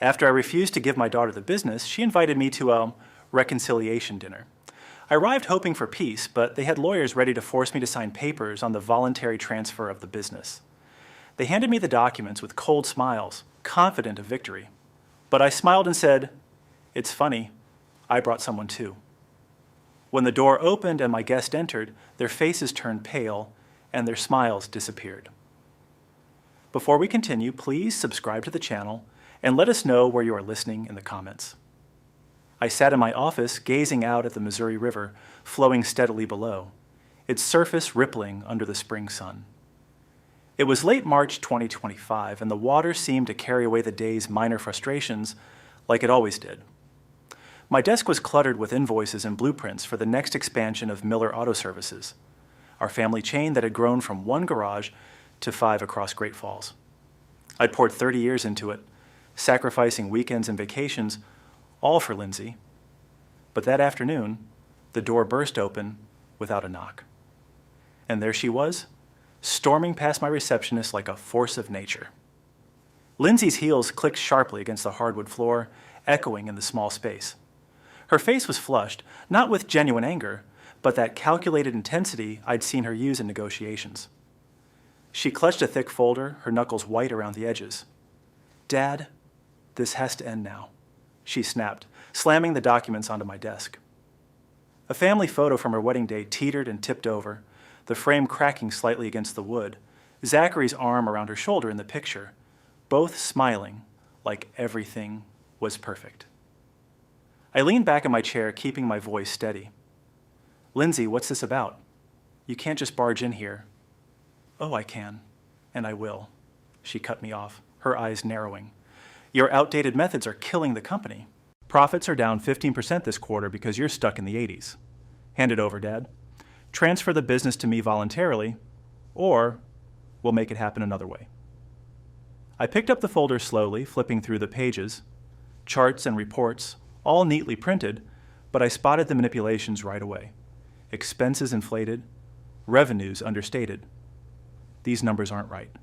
After I refused to give my daughter the business, she invited me to a reconciliation dinner. I arrived hoping for peace, but they had lawyers ready to force me to sign papers on the voluntary transfer of the business. They handed me the documents with cold smiles, confident of victory. But I smiled and said, "It's funny, I brought someone too." When the door opened and my guest entered, their faces turned pale and their smiles disappeared. Before we continue, please subscribe to the channel and let us know where you are listening in the comments. I sat in my office gazing out at the Missouri River flowing steadily below, its surface rippling under the spring sun. It was late March 2025, and the water seemed to carry away the day's minor frustrations like it always did. My desk was cluttered with invoices and blueprints for the next expansion of Miller Auto Services, our family chain that had grown from one garage to 5 across Great Falls. I'd poured 30 years into it, sacrificing weekends and vacations, all for Lindsay. But that afternoon, the door burst open without a knock. And there she was, storming past my receptionist like a force of nature. Lindsay's heels clicked sharply against the hardwood floor, echoing in the small space. Her face was flushed, not with genuine anger, but that calculated intensity I'd seen her use in negotiations. She clutched a thick folder, her knuckles white around the edges. "Dad, this has to end now," she snapped, slamming the documents onto my desk. A family photo from her wedding day teetered and tipped over, the frame cracking slightly against the wood, Zachary's arm around her shoulder in the picture, both smiling like everything was perfect. I leaned back in my chair, keeping my voice steady. "Lindsay, what's this about? You can't just barge in here." "Oh, I can, and I will," she cut me off, her eyes narrowing. "Your outdated methods are killing the company. Profits are down 15% this quarter because you're stuck in the 80s. Hand it over, Dad. Transfer the business to me voluntarily, or we'll make it happen another way." I picked up the folder slowly, flipping through the pages, charts and reports, all neatly printed, but I spotted the manipulations right away. Expenses inflated, revenues understated. "These numbers aren't right,"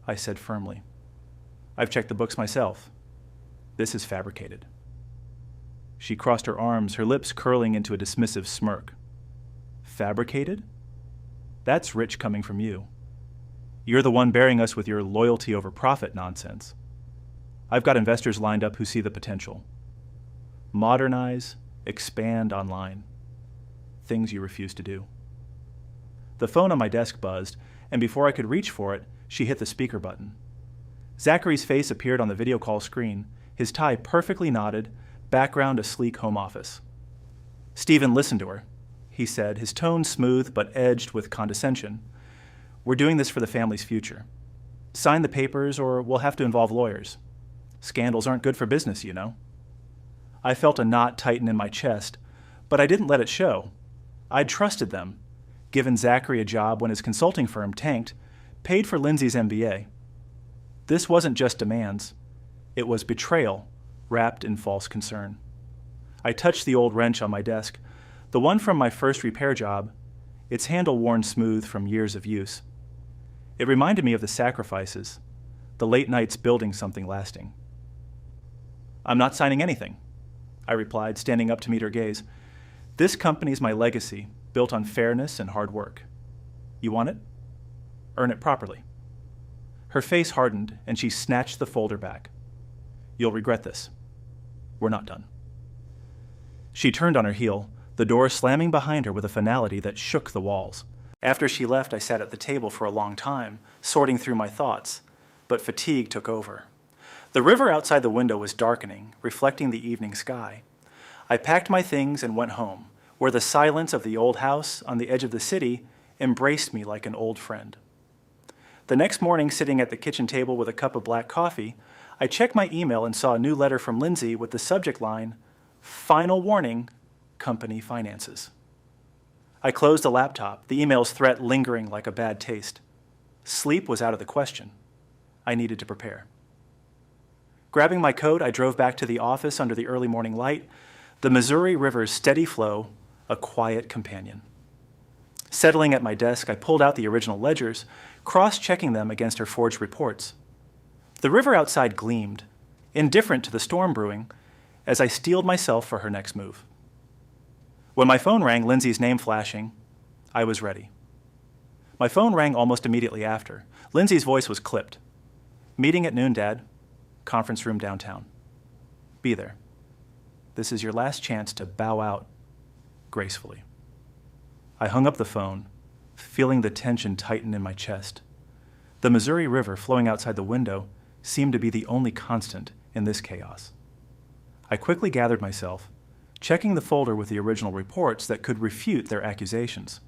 I said firmly. "I've checked the books myself. This is fabricated." She crossed her arms, her lips curling into a dismissive smirk. "Fabricated? That's rich coming from you. You're the one bearing us with your loyalty over profit nonsense. I've got investors lined up who see the potential. Modernize, expand online. Things you refuse to do." The phone on my desk buzzed, and before I could reach for it, she hit the speaker button. Zachary's face appeared on the video call screen, his tie perfectly knotted, background a sleek home office. "Stephen, listen to her," he said, his tone smooth but edged with condescension. "We're doing this for the family's future. Sign the papers or we'll have to involve lawyers. Scandals aren't good for business, you know." I felt a knot tighten in my chest, but I didn't let it show. I'd trusted them, given Zachary a job when his consulting firm tanked, paid for Lindsay's MBA. This wasn't just demands. It was betrayal wrapped in false concern. I touched the old wrench on my desk, the one from my first repair job, its handle worn smooth from years of use. It reminded me of the sacrifices, the late nights building something lasting. "I'm not signing anything," I replied, standing up to meet her gaze. "This company's my legacy, built on fairness and hard work. You want it? Earn it properly." Her face hardened, and she snatched the folder back. "You'll regret this. We're not done." She turned on her heel, the door slamming behind her with a finality that shook the walls. After she left, I sat at the table for a long time, sorting through my thoughts, but fatigue took over. The river outside the window was darkening, reflecting the evening sky. I packed my things and went home, where the silence of the old house on the edge of the city embraced me like an old friend. The next morning, sitting at the kitchen table with a cup of black coffee, I checked my email and saw a new letter from Lindsay with the subject line, "Final warning, company finances." I closed the laptop, the email's threat lingering like a bad taste. Sleep was out of the question. I needed to prepare. Grabbing my coat, I drove back to the office under the early morning light, the Missouri River's steady flow, a quiet companion. Settling at my desk, I pulled out the original ledgers, cross-checking them against her forged reports. The river outside gleamed, indifferent to the storm brewing, as I steeled myself for her next move. When my phone rang, Lindsay's name flashing, I was ready. My phone rang almost immediately after. Lindsay's voice was clipped. Meeting at noon, Dad. Conference room downtown. Be there. This is your last chance to bow out gracefully. I hung up the phone, feeling the tension tighten in my chest. The Missouri River flowing outside the window seemed to be the only constant in this chaos. I quickly gathered myself, checking the folder with the original reports that could refute their accusations.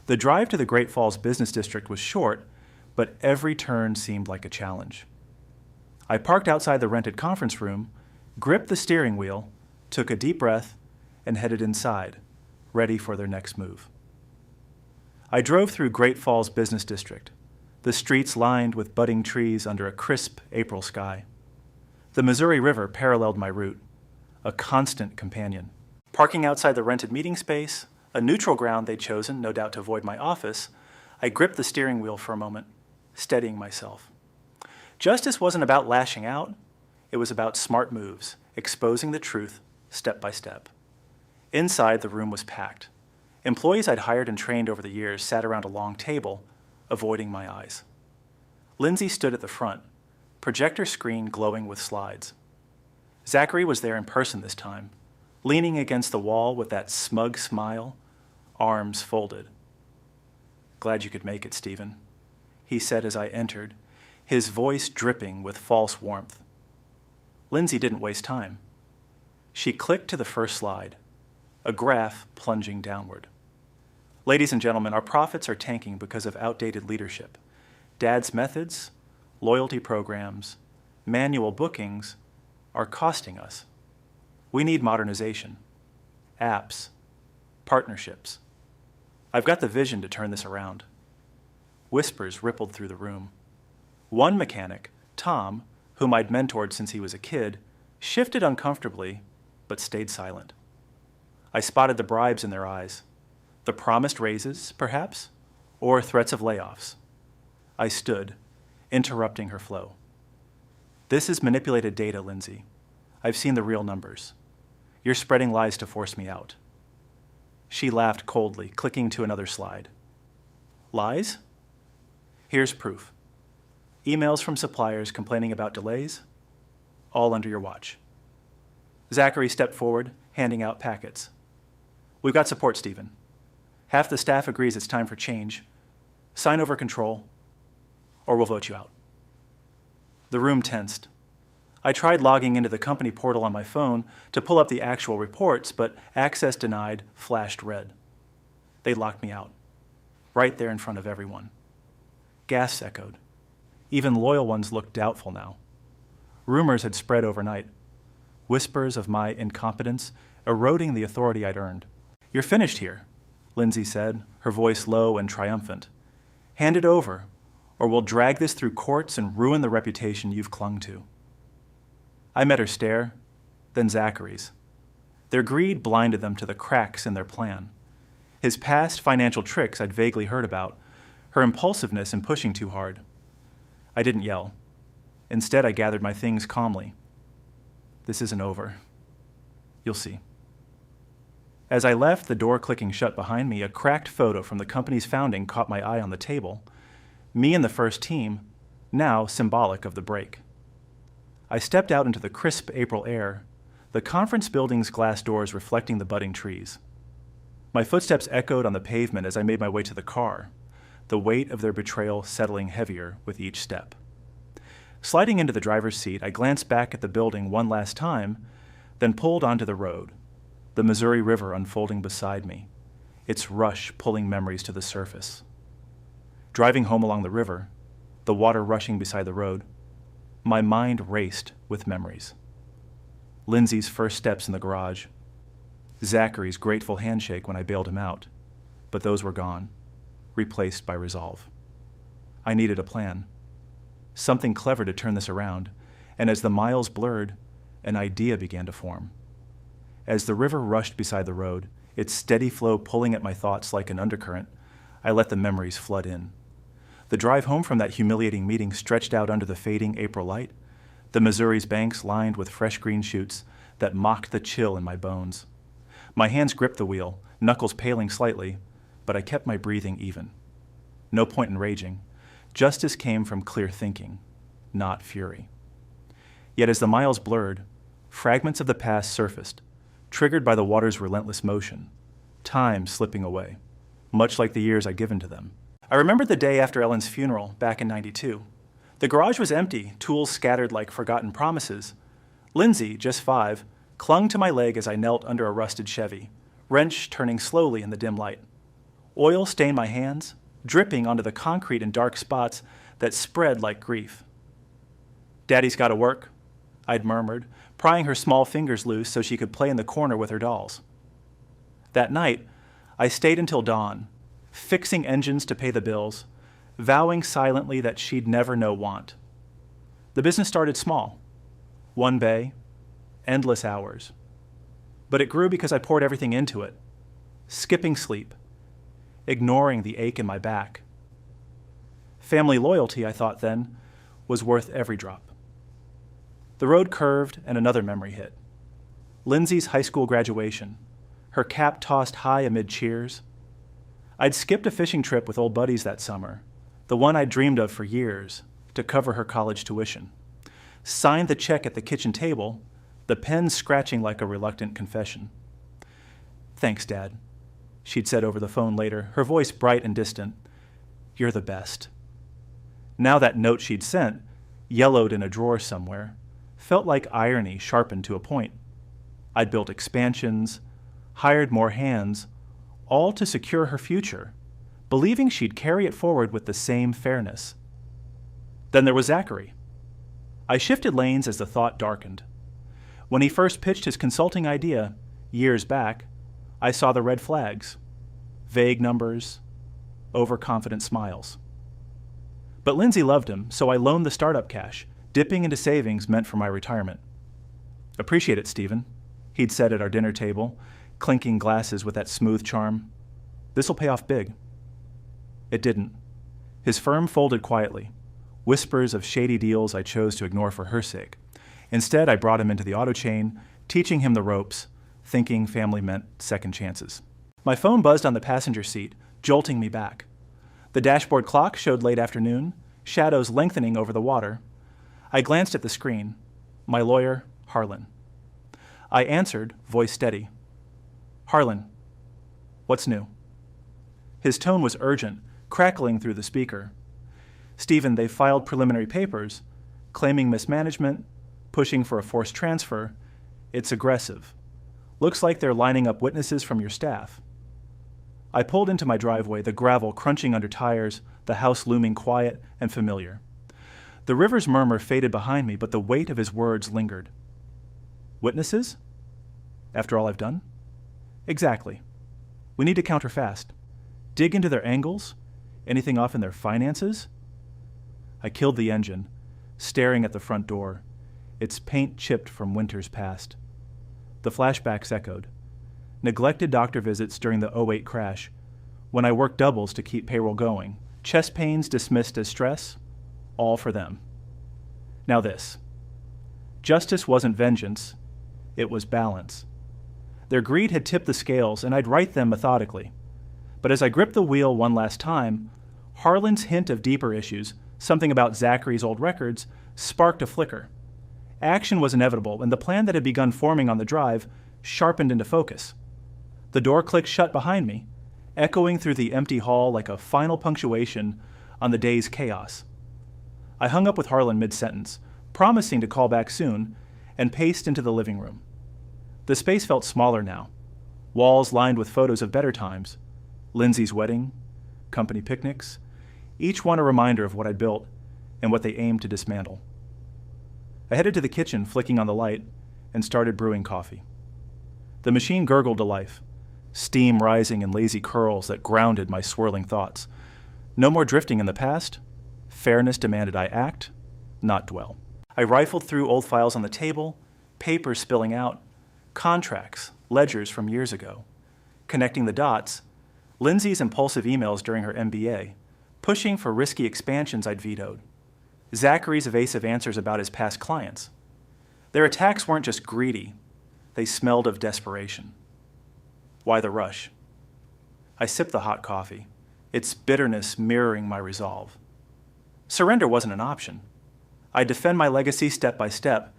The drive to the Great Falls Business District was short, but every turn seemed like a challenge. I parked outside the rented conference room, gripped the steering wheel, took a deep breath, and headed inside, ready for their next move. I drove through Great Falls Business District, the streets lined with budding trees under a crisp April sky. The Missouri River paralleled my route, a constant companion. Parking outside the rented meeting space, a neutral ground they'd chosen, no doubt to avoid my office, I gripped the steering wheel for a moment, steadying myself. Justice wasn't about lashing out, it was about smart moves, exposing the truth step by step. Inside, the room was packed. Employees I'd hired and trained over the years sat around a long table, avoiding my eyes. Lindsay stood at the front, projector screen glowing with slides. Zachary was there in person this time, leaning against the wall with that smug smile, arms folded. Glad you could make it, Stephen, he said as I entered, his voice dripping with false warmth. Lindsay didn't waste time. She clicked to the first slide, a graph plunging downward. Ladies and gentlemen, our profits are tanking because of outdated leadership. Dad's methods, loyalty programs, manual bookings are costing us. We need modernization, apps, partnerships. I've got the vision to turn this around. Whispers rippled through the room. One mechanic, Tom, whom I'd mentored since he was a kid, shifted uncomfortably, but stayed silent. I spotted the bribes in their eyes. The promised raises, perhaps, or threats of layoffs. I stood, interrupting her flow. This is manipulated data, Lindsay. I've seen the real numbers. You're spreading lies to force me out. She laughed coldly, clicking to another slide. Lies? Here's proof. Emails from suppliers complaining about delays, all under your watch. Zachary stepped forward, handing out packets. We've got support, Stephen. Half the staff agrees it's time for change. Sign over control, or we'll vote you out. The room tensed. I tried logging into the company portal on my phone to pull up the actual reports, but access denied flashed red. They locked me out, right there in front of everyone. Gasps echoed. Even loyal ones looked doubtful now. Rumors had spread overnight, whispers of my incompetence eroding the authority I'd earned. You're finished here, Lindsay said, her voice low and triumphant. Hand it over, or we'll drag this through courts and ruin the reputation you've clung to. I met her stare, then Zachary's. Their greed blinded them to the cracks in their plan. His past financial tricks I'd vaguely heard about, her impulsiveness in pushing too hard. I didn't yell. Instead, I gathered my things calmly. This isn't over. You'll see. As I left, the door clicking shut behind me, a cracked photo from the company's founding caught my eye on the table. Me and the first team, now symbolic of the break. I stepped out into the crisp April air, the conference building's glass doors reflecting the budding trees. My footsteps echoed on the pavement as I made my way to the car, the weight of their betrayal settling heavier with each step. Sliding into the driver's seat, I glanced back at the building one last time, then pulled onto the road, the Missouri River unfolding beside me, its rush pulling memories to the surface. Driving home along the river, the water rushing beside the road, my mind raced with memories. Lindsay's first steps in the garage, Zachary's grateful handshake when I bailed him out, but those were gone, replaced by resolve. I needed a plan, something clever to turn this around, and as the miles blurred, an idea began to form. As the river rushed beside the road, its steady flow pulling at my thoughts like an undercurrent, I let the memories flood in. The drive home from that humiliating meeting stretched out under the fading April light, the Missouri's banks lined with fresh green shoots that mocked the chill in my bones. My hands gripped the wheel, knuckles paling slightly, but I kept my breathing even. No point in raging. Justice came from clear thinking, not fury. Yet as the miles blurred, fragments of the past surfaced, triggered by the water's relentless motion, time slipping away, much like the years I'd given to them. I remembered the day after Ellen's funeral back in '92. The garage was empty, tools scattered like forgotten promises. Lindsay, just 5, clung to my leg as I knelt under a rusted Chevy, wrench turning slowly in the dim light. Oil stained my hands, dripping onto the concrete in dark spots that spread like grief. "Daddy's got to work," I'd murmured, prying her small fingers loose so she could play in the corner with her dolls. That night, I stayed until dawn, fixing engines to pay the bills, vowing silently that she'd never know want. The business started small. 1 bay, endless hours. But it grew because I poured everything into it, skipping sleep, ignoring the ache in my back. Family loyalty, I thought then, was worth every drop. The road curved and another memory hit. Lindsay's high school graduation, her cap tossed high amid cheers. I'd skipped a fishing trip with old buddies that summer, the one I'd dreamed of for years, to cover her college tuition. Signed the check at the kitchen table, the pen scratching like a reluctant confession. "Thanks, Dad," she'd said over the phone later, her voice bright and distant. "You're the best." Now that note she'd sent, yellowed in a drawer somewhere, felt like irony sharpened to a point. I'd built expansions, hired more hands, all to secure her future, believing she'd carry it forward with the same fairness. Then there was Zachary. I shifted lanes as the thought darkened. When he first pitched his consulting idea, years back, I saw the red flags, vague numbers, overconfident smiles. But Lindsay loved him, so I loaned the startup cash, dipping into savings meant for my retirement. "Appreciate it, Stephen," he'd said at our dinner table, clinking glasses with that smooth charm. "This'll pay off big." It didn't. His firm folded quietly, whispers of shady deals I chose to ignore for her sake. Instead, I brought him into the auto chain, teaching him the ropes, thinking family meant second chances. My phone buzzed on the passenger seat, jolting me back. The dashboard clock showed late afternoon, shadows lengthening over the water. I glanced at the screen. My lawyer, Harlan. I answered, voice steady. "Harlan, what's new?" His tone was urgent, crackling through the speaker. "Stephen, they filed preliminary papers, claiming mismanagement, pushing for a forced transfer. It's aggressive. Looks like they're lining up witnesses from your staff." I pulled into my driveway, the gravel crunching under tires, the house looming quiet and familiar. The river's murmur faded behind me, but the weight of his words lingered. "Witnesses? After all I've done?" "Exactly. We need to counter fast. Dig into their angles? Anything off in their finances?" I killed the engine, staring at the front door, its paint chipped from winters past. The flashbacks echoed. Neglected doctor visits during the '08 crash, when I worked doubles to keep payroll going, chest pains dismissed as stress, all for them. Now this. Justice wasn't vengeance, it was balance. Their greed had tipped the scales, and I'd right them methodically. But as I gripped the wheel one last time, Harlan's hint of deeper issues, something about Zachary's old records, sparked a flicker. Action was inevitable, and the plan that had begun forming on the drive sharpened into focus. The door clicked shut behind me, echoing through the empty hall like a final punctuation on the day's chaos. I hung up with Harlan mid-sentence, promising to call back soon, and paced into the living room. The space felt smaller now, walls lined with photos of better times, Lindsay's wedding, company picnics, each one a reminder of what I'd built and what they aimed to dismantle. I headed to the kitchen, flicking on the light, and started brewing coffee. The machine gurgled to life, steam rising in lazy curls that grounded my swirling thoughts. No more drifting in the past. Fairness demanded I act, not dwell. I rifled through old files on the table, papers spilling out, contracts, ledgers from years ago. Connecting the dots, Lindsay's impulsive emails during her MBA, pushing for risky expansions I'd vetoed. Zachary's evasive answers about his past clients. Their attacks weren't just greedy, they smelled of desperation. Why the rush? I sipped the hot coffee, its bitterness mirroring my resolve. Surrender wasn't an option. I'd defend my legacy step by step,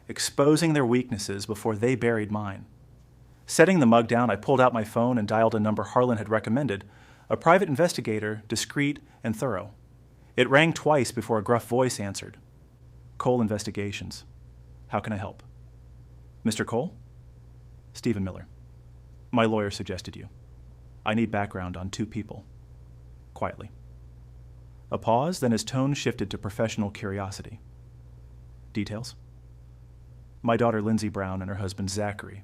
exposing their weaknesses before they buried mine. Setting the mug down, I pulled out my phone and dialed a number Harlan had recommended, a private investigator, discreet and thorough. It rang twice before a gruff voice answered. Cole Investigations. How can I help? Mr. Cole? Stephen Miller. My lawyer suggested you. I need background on 2 people. Quietly. A pause, then his tone shifted to professional curiosity. Details? My daughter Lindsay Brown and her husband Zachary.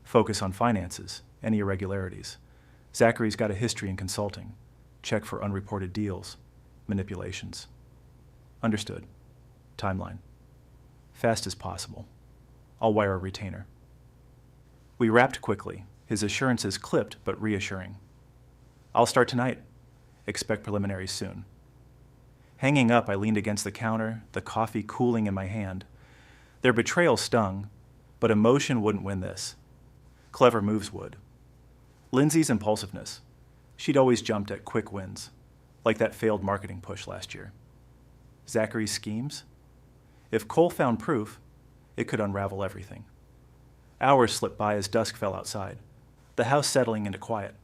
Focus on finances, any irregularities. Zachary's got a history in consulting. Check for unreported deals, manipulations. Understood. Timeline. Fast as possible. I'll wire a retainer. We wrapped quickly, his assurances clipped but reassuring. I'll start tonight. Expect preliminaries soon. Hanging up, I leaned against the counter, the coffee cooling in my hand. Their betrayal stung, but emotion wouldn't win this. Clever moves would. Lindsay's impulsiveness. She'd always jumped at quick wins, like that failed marketing push last year. Zachary's schemes? If Cole found proof, it could unravel everything. Hours slipped by as dusk fell outside, the house settling into quiet.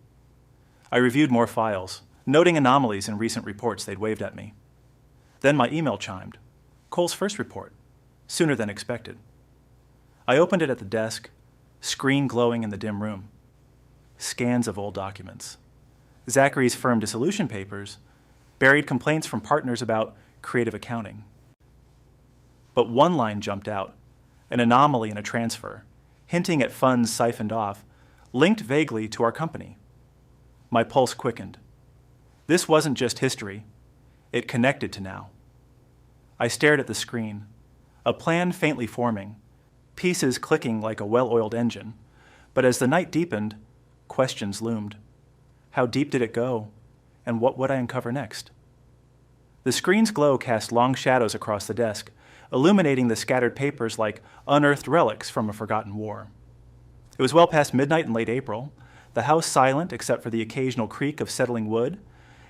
I reviewed more files, noting anomalies in recent reports they'd waved at me. Then my email chimed. Cole's first report, sooner than expected. I opened it at the desk, screen glowing in the dim room. Scans of old documents. Zachary's firm dissolution papers, buried complaints from partners about creative accounting. But one line jumped out, an anomaly in a transfer, hinting at funds siphoned off, linked vaguely to our company. My pulse quickened. This wasn't just history. It connected to now. I stared at the screen, a plan faintly forming, pieces clicking like a well-oiled engine. But as the night deepened, questions loomed. How deep did it go, and what would I uncover next? The screen's glow cast long shadows across the desk, illuminating the scattered papers like unearthed relics from a forgotten war. It was well past midnight in late April, the house silent except for the occasional creak of settling wood,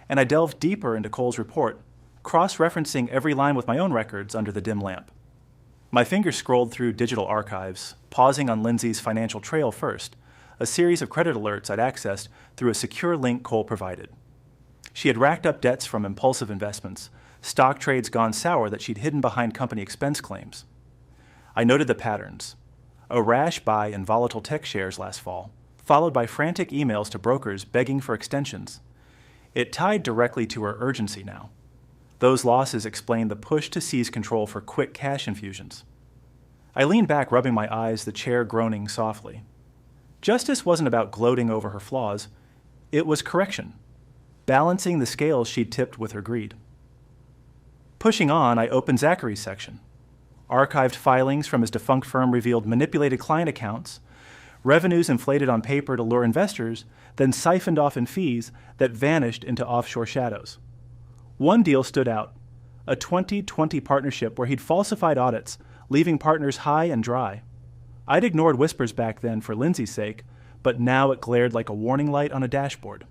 and I delved deeper into Cole's report, cross-referencing every line with my own records under the dim lamp. My fingers scrolled through digital archives, pausing on Lindsay's financial trail first, a series of credit alerts I'd accessed through a secure link Cole provided. She had racked up debts from impulsive investments, stock trades gone sour that she'd hidden behind company expense claims. I noted the patterns. A rash buy in volatile tech shares last fall, followed by frantic emails to brokers begging for extensions. It tied directly to her urgency now. Those losses explained the push to seize control for quick cash infusions. I leaned back, rubbing my eyes, the chair groaning softly. Justice wasn't about gloating over her flaws. It was correction, balancing the scales she'd tipped with her greed. Pushing on, I opened Zachary's section. Archived filings from his defunct firm revealed manipulated client accounts, revenues inflated on paper to lure investors, then siphoned off in fees that vanished into offshore shadows. One deal stood out, a 2020 partnership where he'd falsified audits, leaving partners high and dry. I'd ignored whispers back then for Lindsay's sake, but now it glared like a warning light on a dashboard.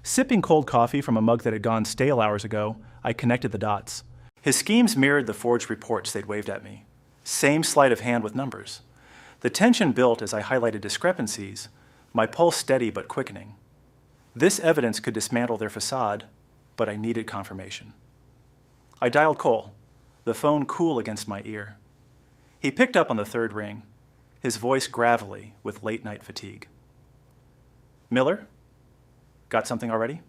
Sipping cold coffee from a mug that had gone stale hours ago, I connected the dots. His schemes mirrored the forged reports they'd waved at me. Same sleight of hand with numbers. The tension built as I highlighted discrepancies, my pulse steady but quickening. This evidence could dismantle their facade, but I needed confirmation. I dialed Cole, the phone cool against my ear. He picked up on the third ring, his voice gravelly with late-night fatigue. Miller? Got something already?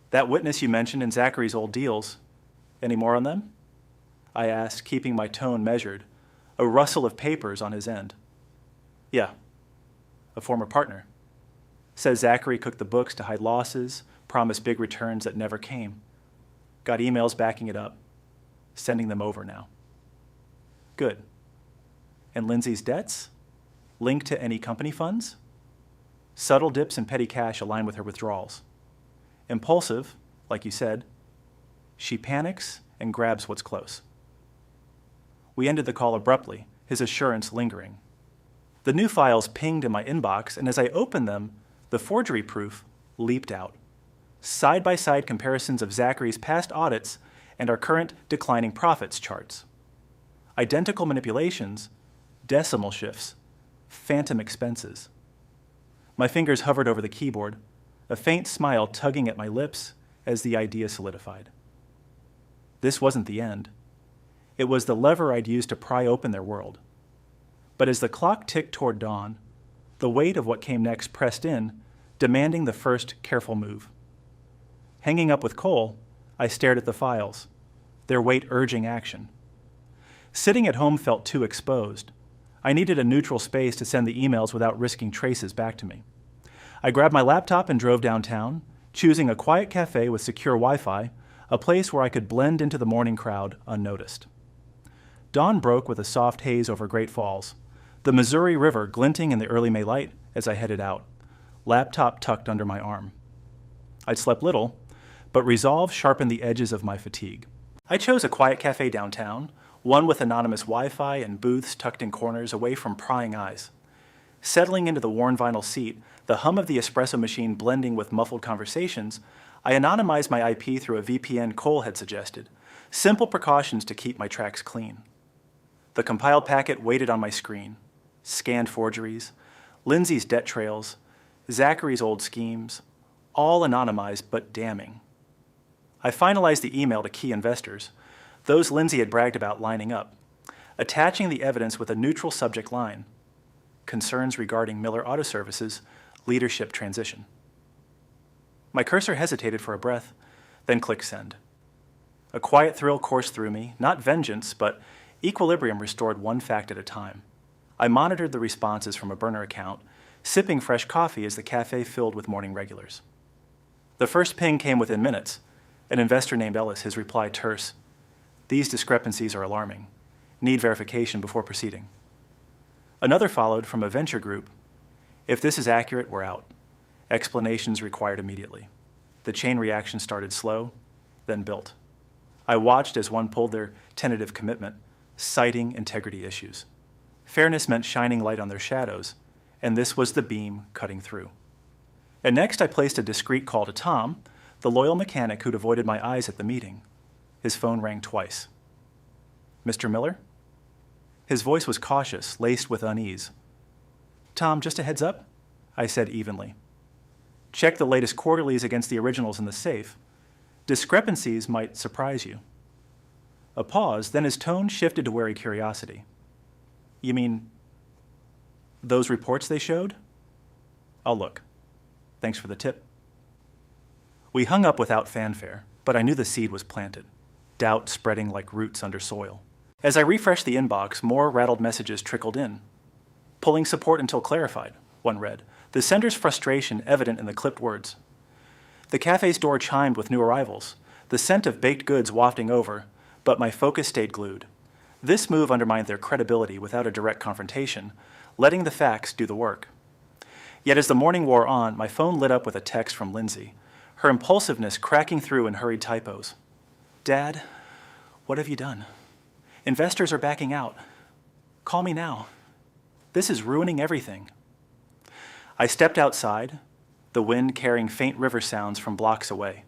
That witness you mentioned in Zachary's old deals, any more on them? I asked, keeping my tone measured, a rustle of papers on his end. Yeah, a former partner. Says Zachary cooked the books to hide losses, promised big returns that never came. Got emails backing it up, sending them over now. Good. And Lindsay's debts? Linked to any company funds? Subtle dips in petty cash align with her withdrawals. Impulsive, like you said. She panics and grabs what's close. We ended the call abruptly, his assurance lingering. The new files pinged in my inbox, and as I opened them, the forgery proof leaped out. Side-by-side comparisons of Zachary's past audits and our current declining profits charts. Identical manipulations, decimal shifts, phantom expenses. My fingers hovered over the keyboard, a faint smile tugging at my lips as the idea solidified. This wasn't the end. It was the lever I'd used to pry open their world. But as the clock ticked toward dawn, the weight of what came next pressed in, demanding the first careful move. Hanging up with Cole, I stared at the files, their weight urging action. Sitting at home felt too exposed. I needed a neutral space to send the emails without risking traces back to me. I grabbed my laptop and drove downtown, choosing a quiet cafe with secure Wi-Fi, a place where I could blend into the morning crowd unnoticed. Dawn broke with a soft haze over Great Falls, the Missouri River glinting in the early May light as I headed out, laptop tucked under my arm. I'd slept little, but resolve sharpened the edges of my fatigue. I chose a quiet cafe downtown, one with anonymous Wi-Fi and booths tucked in corners away from prying eyes. Settling into the worn vinyl seat, the hum of the espresso machine blending with muffled conversations, I anonymized my IP through a VPN Cole had suggested, simple precautions to keep my tracks clean. The compiled packet waited on my screen, scanned forgeries, Lindsay's debt trails, Zachary's old schemes, all anonymized but damning. I finalized the email to key investors, those Lindsay had bragged about lining up, attaching the evidence with a neutral subject line, concerns regarding Miller Auto Services leadership transition. My cursor hesitated for a breath, then clicked send. A quiet thrill coursed through me, not vengeance, but equilibrium restored one fact at a time. I monitored the responses from a burner account, sipping fresh coffee as the cafe filled with morning regulars. The first ping came within minutes. An investor named Ellis, his reply terse. These discrepancies are alarming. Need verification before proceeding. Another followed from a venture group. If this is accurate, we're out. Explanations required immediately. The chain reaction started slow, then built. I watched as one pulled their tentative commitment, citing integrity issues. Fairness meant shining light on their shadows, and this was the beam cutting through. And next I placed a discreet call to Tom, the loyal mechanic who'd avoided my eyes at the meeting. His phone rang twice. Mr. Miller? His voice was cautious, laced with unease. Tom, just a heads up, I said evenly. Check the latest quarterlies against the originals in the safe. Discrepancies might surprise you. A pause, then his tone shifted to wary curiosity. You mean those reports they showed? I'll look. Thanks for the tip. We hung up without fanfare, but I knew the seed was planted, doubt spreading like roots under soil. As I refreshed the inbox, more rattled messages trickled in. Pulling support until clarified, one read, the sender's frustration evident in the clipped words. The cafe's door chimed with new arrivals, the scent of baked goods wafting over, but my focus stayed glued. This move undermined their credibility without a direct confrontation, letting the facts do the work. Yet as the morning wore on, my phone lit up with a text from Lindsay, her impulsiveness cracking through in hurried typos. Dad, what have you done? Investors are backing out. Call me now. This is ruining everything. I stepped outside, the wind carrying faint river sounds from blocks away,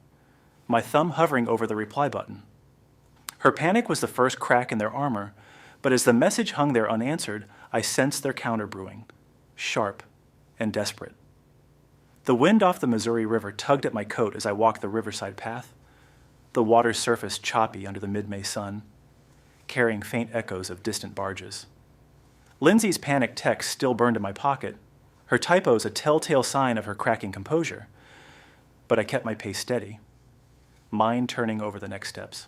my thumb hovering over the reply button. Her panic was the first crack in their armor, but as the message hung there unanswered, I sensed their counter brewing, sharp and desperate. The wind off the Missouri River tugged at my coat as I walked the riverside path, the water's surface choppy under the mid-May sun, carrying faint echoes of distant barges. Lindsay's panicked text still burned in my pocket, her typos a telltale sign of her cracking composure. But I kept my pace steady, mind turning over the next steps.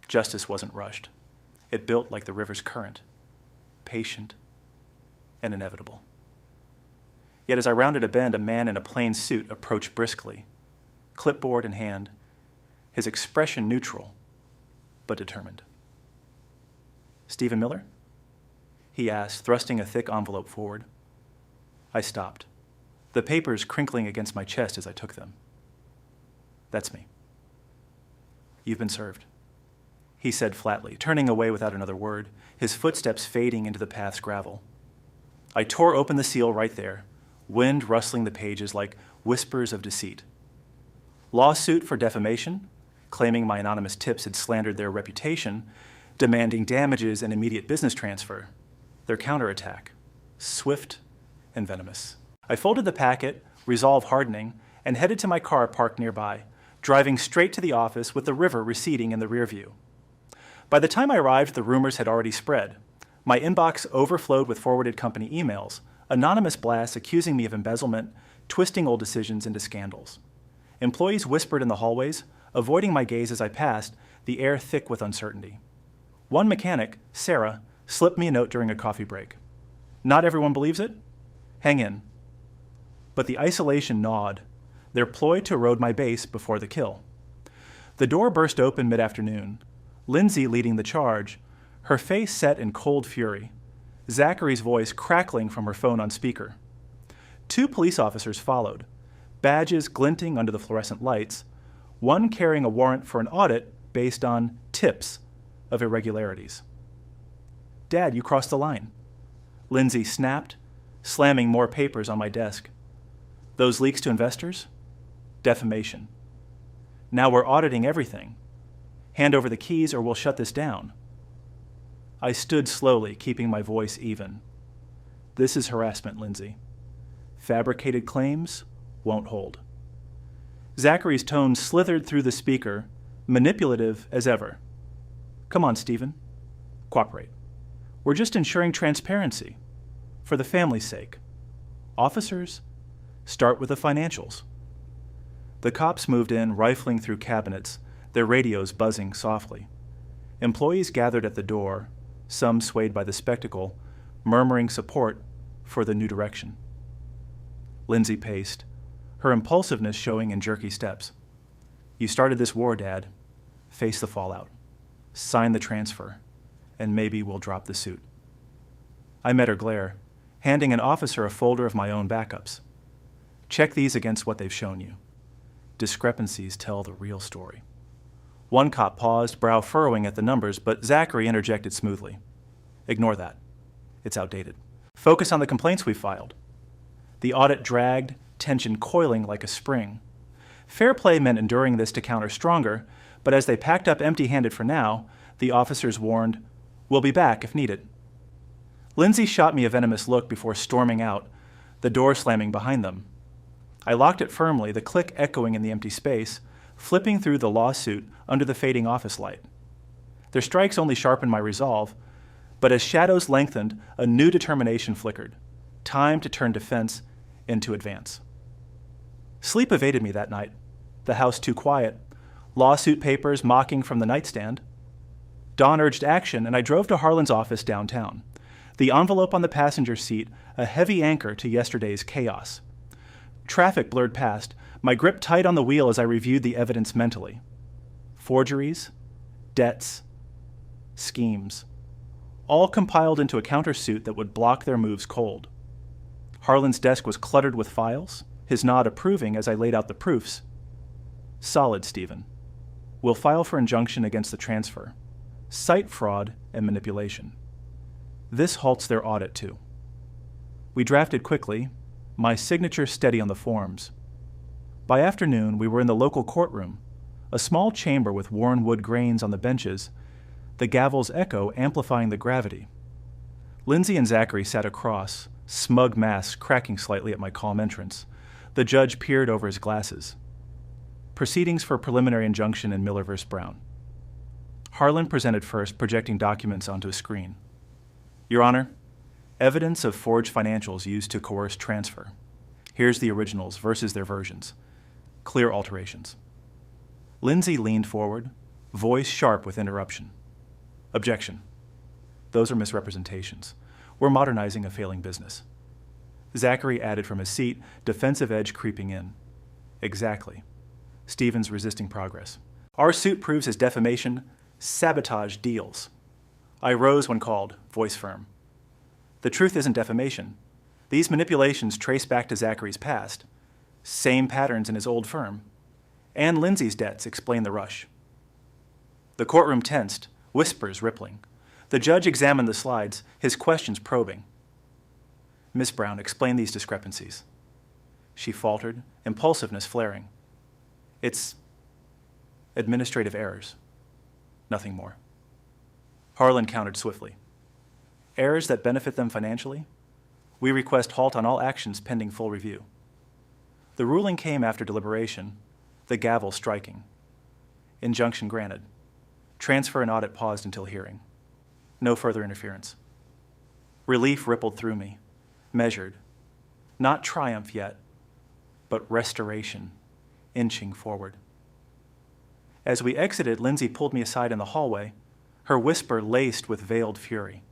Justice wasn't rushed. It built like the river's current, patient and inevitable. Yet as I rounded a bend, a man in a plain suit approached briskly, clipboard in hand, his expression neutral, but determined. Stephen Miller? He asked, thrusting a thick envelope forward. I stopped, the papers crinkling against my chest as I took them. That's me. You've been served. he said flatly, turning away without another word, his footsteps fading into the path's gravel. I tore open the seal right there, wind rustling the pages like whispers of deceit. Lawsuit for defamation, claiming my anonymous tips had slandered their reputation, demanding damages and immediate business transfer. Their counterattack, swift and venomous. I folded the packet, resolve hardening, and headed to my car parked nearby, driving straight to the office with the river receding in the rear view. By the time I arrived, the rumors had already spread. My inbox overflowed with forwarded company emails, anonymous blasts accusing me of embezzlement, twisting old decisions into scandals. Employees whispered in the hallways, avoiding my gaze as I passed, the air thick with uncertainty. One mechanic, Sarah, slipped me a note during a coffee break. Not everyone believes it? Hang in. But the isolation gnawed, their ploy to erode my base before the kill. The door burst open mid-afternoon, Lindsay leading the charge, her face set in cold fury, Zachary's voice crackling from her phone on speaker. 2 police officers followed, badges glinting under the fluorescent lights, one carrying a warrant for an audit based on tips of irregularities. Dad, you crossed the line. Lindsay snapped, slamming more papers on my desk. Those leaks to investors? Defamation. Now we're auditing everything. Hand over the keys or we'll shut this down. I stood slowly, keeping my voice even. This is harassment, Lindsay. Fabricated claims won't hold. Zachary's tone slithered through the speaker, manipulative as ever. Come on, Stephen. Cooperate. We're just ensuring transparency. For the family's sake. Officers, start with the financials. The cops moved in, rifling through cabinets, their radios buzzing softly. Employees gathered at the door, some swayed by the spectacle, murmuring support for the new direction. Lindsay paced, her impulsiveness showing in jerky steps. You started this war, Dad. Face the fallout. Sign the transfer, and maybe we'll drop the suit. I met her glare, handing an officer a folder of my own backups. Check these against what they've shown you. Discrepancies tell the real story. One cop paused, brow furrowing at the numbers, but Zachary interjected smoothly. Ignore that. It's outdated. Focus on the complaints we filed. The audit dragged, tension coiling like a spring. Fair play meant enduring this to counter stronger, but as they packed up empty-handed for now, the officers warned, we'll be back if needed. Lindsay shot me a venomous look before storming out, the door slamming behind them. I locked it firmly, the click echoing in the empty space, flipping through the lawsuit under the fading office light. Their strikes only sharpened my resolve, but as shadows lengthened, a new determination flickered. Time to turn defense into advance. Sleep evaded me that night, the house too quiet, lawsuit papers mocking from the nightstand. Dawn urged action, and I drove to Harlan's office downtown, the envelope on the passenger seat a heavy anchor to yesterday's chaos. Traffic blurred past, my grip tight on the wheel as I reviewed the evidence mentally. Forgeries, debts, schemes, all compiled into a countersuit that would block their moves cold. Harlan's desk was cluttered with files, his nod approving as I laid out the proofs. Solid, Stephen. We'll file for injunction against the transfer. Site fraud and manipulation. This halts their audit, too. We drafted quickly, my signature steady on the forms. By afternoon, we were in the local courtroom, a small chamber with worn wood grains on the benches, the gavel's echo amplifying the gravity. Lindsay and Zachary sat across, smug masks cracking slightly at my calm entrance. The judge peered over his glasses. Proceedings for preliminary injunction in Miller v. Brown. Harlan presented first, projecting documents onto a screen. Your Honor, evidence of forged financials used to coerce transfer. Here's the originals versus their versions. Clear alterations. Lindsay leaned forward, voice sharp with interruption. Objection. Those are misrepresentations. We're modernizing a failing business. Zachary added from his seat, defensive edge creeping in. Exactly. Stephen's resisting progress. Our suit proves his defamation, sabotage deals. I rose when called, voice firm. The truth isn't defamation. These manipulations trace back to Zachary's past. Same patterns in his old firm. And Lindsay's debts explain the rush. The courtroom tensed, whispers rippling. The judge examined the slides, his questions probing. Miss Brown, explain these discrepancies. She faltered, impulsiveness flaring. It's administrative errors. Nothing more. Harlan countered swiftly. Errors that benefit them financially? We request halt on all actions pending full review. The ruling came after deliberation, the gavel striking. Injunction granted. Transfer and audit paused until hearing. No further interference. Relief rippled through me, measured. Not triumph yet, but restoration, inching forward. As we exited, Lindsay pulled me aside in the hallway, her whisper laced with veiled fury.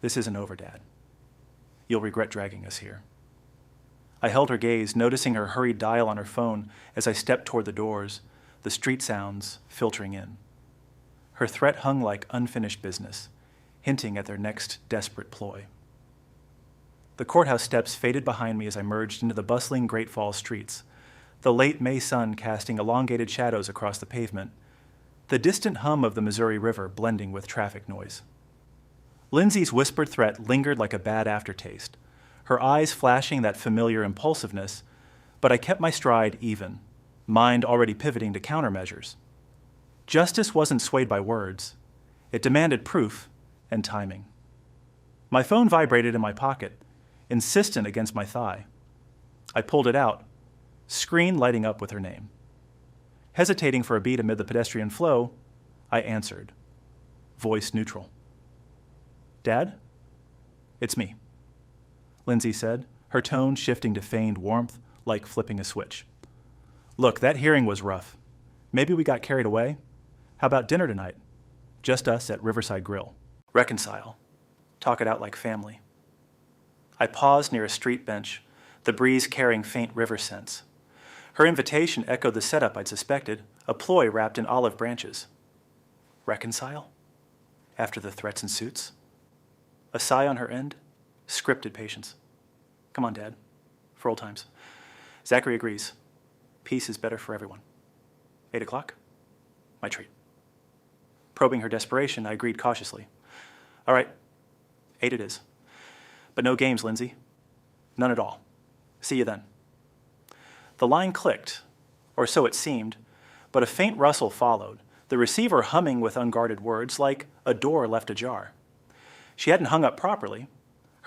This isn't over, Dad. You'll regret dragging us here. I held her gaze, noticing her hurried dial on her phone as I stepped toward the doors, the street sounds filtering in. Her threat hung like unfinished business, hinting at their next desperate ploy. The courthouse steps faded behind me as I merged into the bustling Great Falls streets, the late May sun casting elongated shadows across the pavement, the distant hum of the Missouri River blending with traffic noise. Lindsay's whispered threat lingered like a bad aftertaste, her eyes flashing that familiar impulsiveness, but I kept my stride even, mind already pivoting to countermeasures. Justice wasn't swayed by words. It demanded proof and timing. My phone vibrated in my pocket, insistent against my thigh. I pulled it out, screen lighting up with her name. Hesitating for a beat amid the pedestrian flow, I answered, voice neutral. Dad? It's me, Lindsay said, her tone shifting to feigned warmth like flipping a switch. Look, that hearing was rough. Maybe we got carried away? How about dinner tonight? Just us at Riverside Grill. Reconcile. Talk it out like family. I paused near a street bench, the breeze carrying faint river scents. Her invitation echoed the setup I'd suspected, a ploy wrapped in olive branches. Reconcile? After the threats and suits? A sigh on her end, scripted patience. Come on, Dad, for old times. Zachary agrees. Peace is better for everyone. 8 o'clock? My treat. Probing her desperation, I agreed cautiously. All right, 8 it is. But no games, Lindsay. None at all. See you then. The line clicked, or so it seemed, but a faint rustle followed, the receiver humming with unguarded words like a door left ajar. She hadn't hung up properly,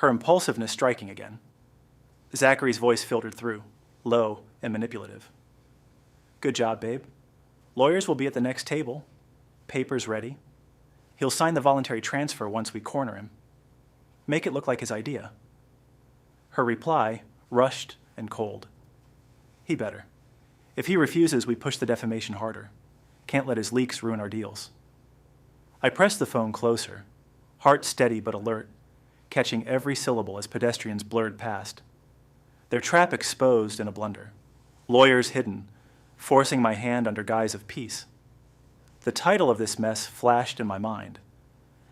her impulsiveness striking again. Zachary's voice filtered through, low and manipulative. Good job, babe. Lawyers will be at the next table. Papers ready. He'll sign the voluntary transfer once we corner him. Make it look like his idea. Her reply, rushed and cold. He better. If he refuses, we push the defamation harder. Can't let his leaks ruin our deals. I pressed the phone closer, heart steady but alert, catching every syllable as pedestrians blurred past. Their trap exposed in a blunder. Lawyers hidden, forcing my hand under guise of peace. The title of this mess flashed in my mind.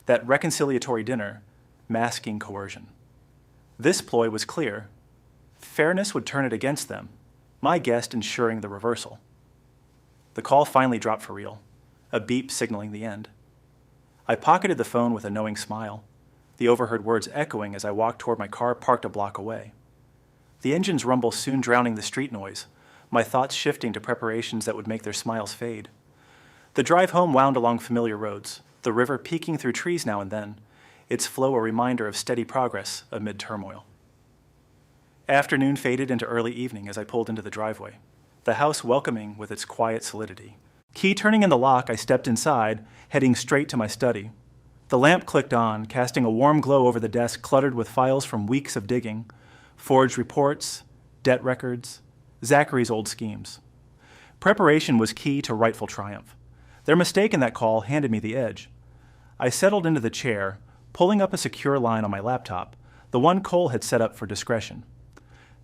That reconciliatory dinner, masking coercion. This ploy was clear. Fairness would turn it against them, my guest ensuring the reversal. The call finally dropped for real, a beep signaling the end. I pocketed the phone with a knowing smile, the overheard words echoing as I walked toward my car parked a block away. The engine's rumble soon drowning the street noise, my thoughts shifting to preparations that would make their smiles fade. The drive home wound along familiar roads, the river peeking through trees now and then, its flow a reminder of steady progress amid turmoil. Afternoon faded into early evening as I pulled into the driveway, the house welcoming with its quiet solidity. Key turning in the lock, I stepped inside, heading straight to my study. The lamp clicked on, casting a warm glow over the desk cluttered with files from weeks of digging, forged reports, debt records, Zachary's old schemes. Preparation was key to rightful triumph. Their mistake in that call handed me the edge. I settled into the chair, pulling up a secure line on my laptop, the one Cole had set up for discretion.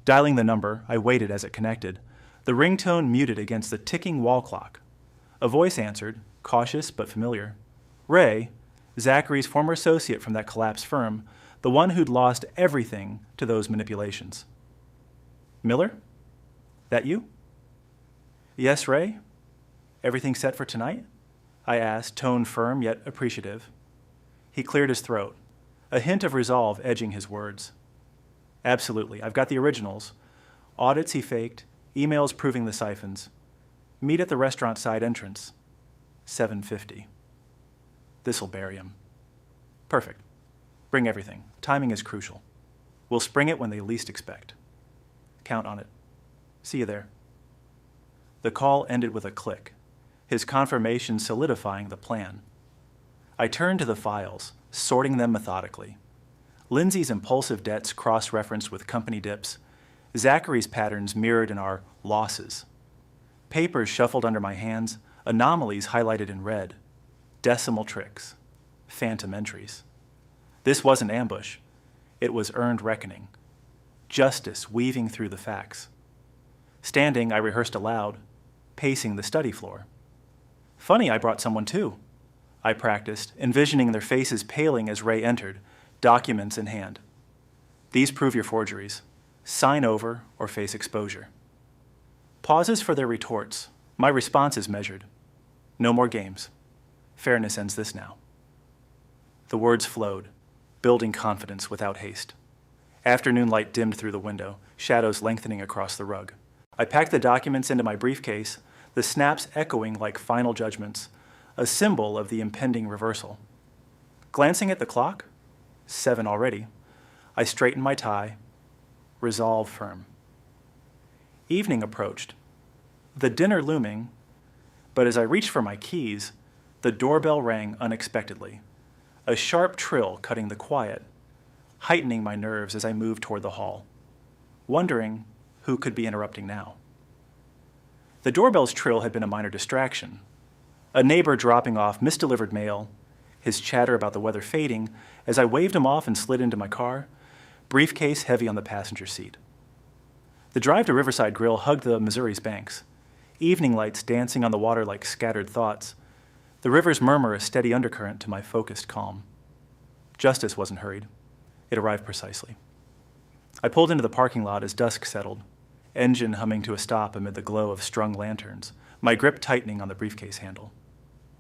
Dialing the number, I waited as it connected, the ringtone muted against the ticking wall clock. A voice answered, cautious but familiar. Ray, Zachary's former associate from that collapsed firm, the one who'd lost everything to those manipulations. Miller? That you? Yes, Ray? Everything set for tonight? I asked, tone firm yet appreciative. He cleared his throat, a hint of resolve edging his words. Absolutely, I've got the originals. Audits he faked, emails proving the siphons. Meet at the restaurant side entrance. $750. This'll bury him. Perfect. Bring everything. Timing is crucial. We'll spring it when they least expect. Count on it. See you there. The call ended with a click, his confirmation solidifying the plan. I turned to the files, sorting them methodically. Lindsay's impulsive debts cross-referenced with company dips, Zachary's patterns mirrored in our losses. Papers shuffled under my hands, anomalies highlighted in red, decimal tricks, phantom entries. This wasn't ambush. It was earned reckoning, justice weaving through the facts. Standing, I rehearsed aloud, pacing the study floor. Funny, I brought someone too. I practiced, envisioning their faces paling as Ray entered, documents in hand. These prove your forgeries. Sign over or face exposure. Pauses for their retorts. My response is measured. No more games. Fairness ends this now. The words flowed, building confidence without haste. Afternoon light dimmed through the window, shadows lengthening across the rug. I packed the documents into my briefcase, the snaps echoing like final judgments, a symbol of the impending reversal. Glancing at the clock, 7 already, I straightened my tie, resolve firm. Evening approached, the dinner looming, but as I reached for my keys, the doorbell rang unexpectedly, a sharp trill cutting the quiet, heightening my nerves as I moved toward the hall, wondering who could be interrupting now. The doorbell's trill had been a minor distraction, a neighbor dropping off misdelivered mail, his chatter about the weather fading as I waved him off and slid into my car, briefcase heavy on the passenger seat. The drive to Riverside Grill hugged the Missouri's banks, evening lights dancing on the water like scattered thoughts, the river's murmur a steady undercurrent to my focused calm. Justice wasn't hurried. It arrived precisely. I pulled into the parking lot as dusk settled, engine humming to a stop amid the glow of strung lanterns, my grip tightening on the briefcase handle.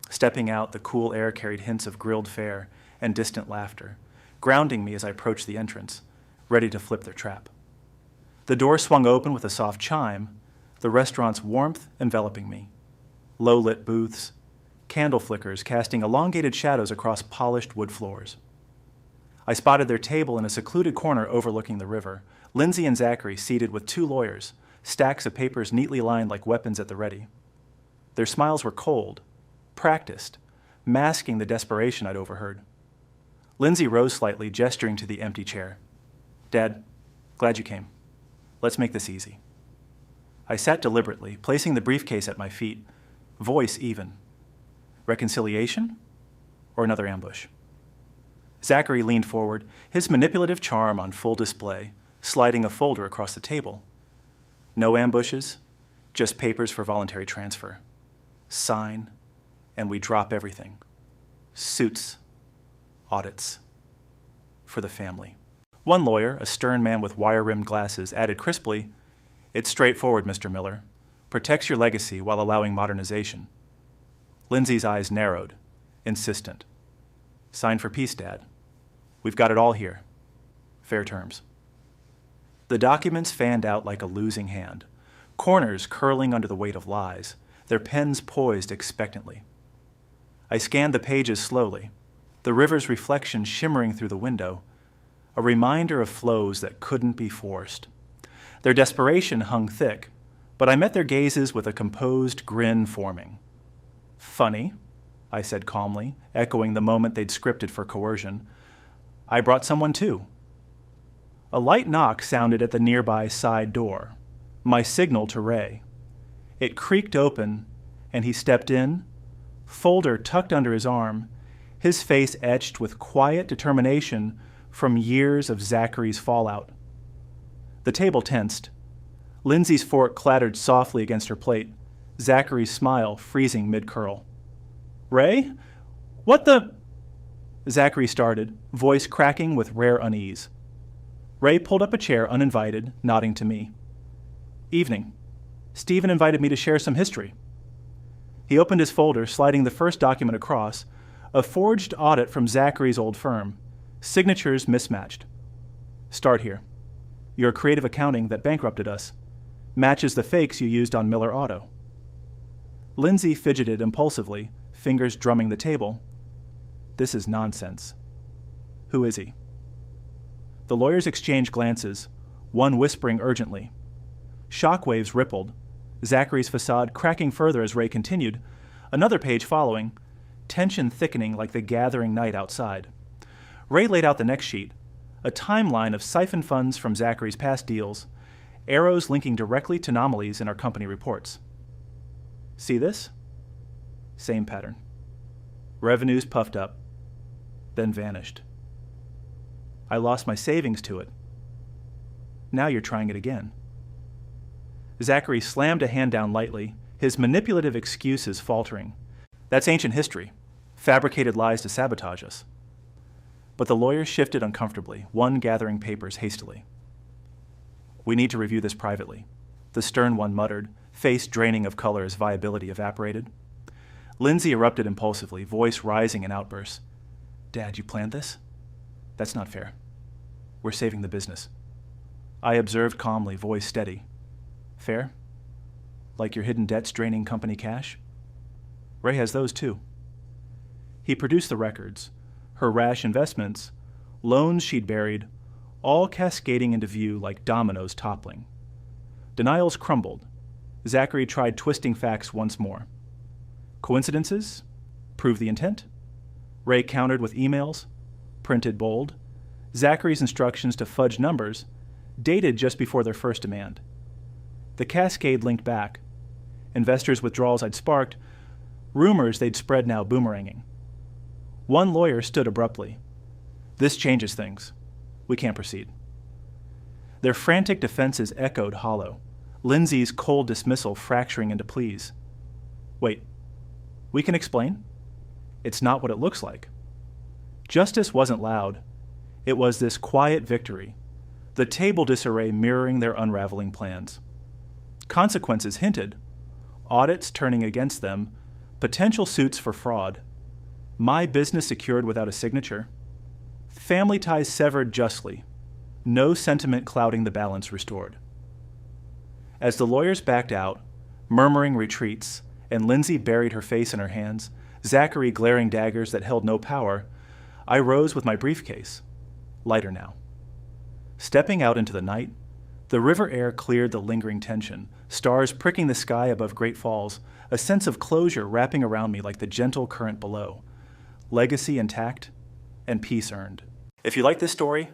Stepping out, the cool air carried hints of grilled fare and distant laughter, grounding me as I approached the entrance, ready to flip their trap. The door swung open with a soft chime, the restaurant's warmth enveloping me. Low-lit booths, candle flickers casting elongated shadows across polished wood floors. I spotted their table in a secluded corner overlooking the river, Lindsay and Zachary seated with 2 lawyers, stacks of papers neatly lined like weapons at the ready. Their smiles were cold, practiced, masking the desperation I'd overheard. Lindsay rose slightly, gesturing to the empty chair. Dad, glad you came. Let's make this easy. I sat deliberately, placing the briefcase at my feet, voice even. Reconciliation or another ambush? Zachary leaned forward, his manipulative charm on full display, sliding a folder across the table. No ambushes, just papers for voluntary transfer. Sign, and we drop everything. Suits, audits. For the family. One lawyer, a stern man with wire-rimmed glasses, added crisply, "It's straightforward, Mr. Miller. Protects your legacy while allowing modernization." Lindsay's eyes narrowed, insistent. "Sign for peace, Dad. We've got it all here. Fair terms." The documents fanned out like a losing hand, corners curling under the weight of lies, their pens poised expectantly. I scanned the pages slowly, the river's reflection shimmering through the window, a reminder of flows that couldn't be forced. Their desperation hung thick, but I met their gazes with a composed grin forming. "Funny," I said calmly, echoing the moment they'd scripted for coercion. "I brought someone too." A light knock sounded at the nearby side door, my signal to Ray. It creaked open, and he stepped in, folder tucked under his arm, his face etched with quiet determination from years of Zachary's fallout. The table tensed. Lindsay's fork clattered softly against her plate, Zachary's smile freezing mid-curl. "Ray? What the—" Zachary started, voice cracking with rare unease. Ray pulled up a chair uninvited, nodding to me. "Evening. Stephen invited me to share some history." He opened his folder, sliding the first document across, a forged audit from Zachary's old firm. Signatures mismatched. Start here. Your creative accounting that bankrupted us matches the fakes you used on Miller Auto. Lindsay fidgeted impulsively, fingers drumming the table. This is nonsense. Who is he? The lawyers exchanged glances, one whispering urgently. Shockwaves rippled, Zachary's facade cracking further as Ray continued, another page following, tension thickening like the gathering night outside. Ray laid out the next sheet, a timeline of siphoned funds from Zachary's past deals, arrows linking directly to anomalies in our company reports. See this? Same pattern. Revenues puffed up, then vanished. I lost my savings to it. Now you're trying it again. Zachary slammed a hand down lightly, his manipulative excuses faltering. That's ancient history, fabricated lies to sabotage us. But the lawyers shifted uncomfortably, one gathering papers hastily. We need to review this privately, the stern one muttered, face draining of color as viability evaporated. Lindsay erupted impulsively, voice rising in outbursts. Dad, you planned this? That's not fair. We're saving the business. I observed calmly, voice steady. Fair? Like your hidden debts draining company cash? Ray has those too. He produced the records, her rash investments, loans she'd buried, all cascading into view like dominoes toppling. Denials crumbled. Zachary tried twisting facts once more. Coincidences? Prove the intent? Ray countered with emails, printed bold, Zachary's instructions to fudge numbers, dated just before their first demand. The cascade linked back. Investors' withdrawals I'd sparked, rumors they'd spread now boomeranging. One lawyer stood abruptly. This changes things. We can't proceed. Their frantic defenses echoed hollow, Lindsay's cold dismissal fracturing into pleas. Wait, we can explain? It's not what it looks like. Justice wasn't loud. It was this quiet victory, the table disarray mirroring their unraveling plans. Consequences hinted, audits turning against them, potential suits for fraud, my business secured without a signature, family ties severed justly, no sentiment clouding the balance restored. As the lawyers backed out, murmuring retreats, and Lindsay buried her face in her hands, Zachary glaring daggers that held no power, I rose with my briefcase, lighter now. Stepping out into the night, the river air cleared the lingering tension, stars pricking the sky above Great Falls, a sense of closure wrapping around me like the gentle current below. Legacy intact, and peace earned. If you like this story,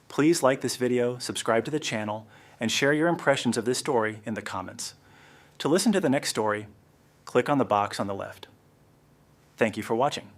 please like this video, subscribe to the channel, and share your impressions of this story in the comments. To listen to the next story, click on the box on the left. Thank you for watching.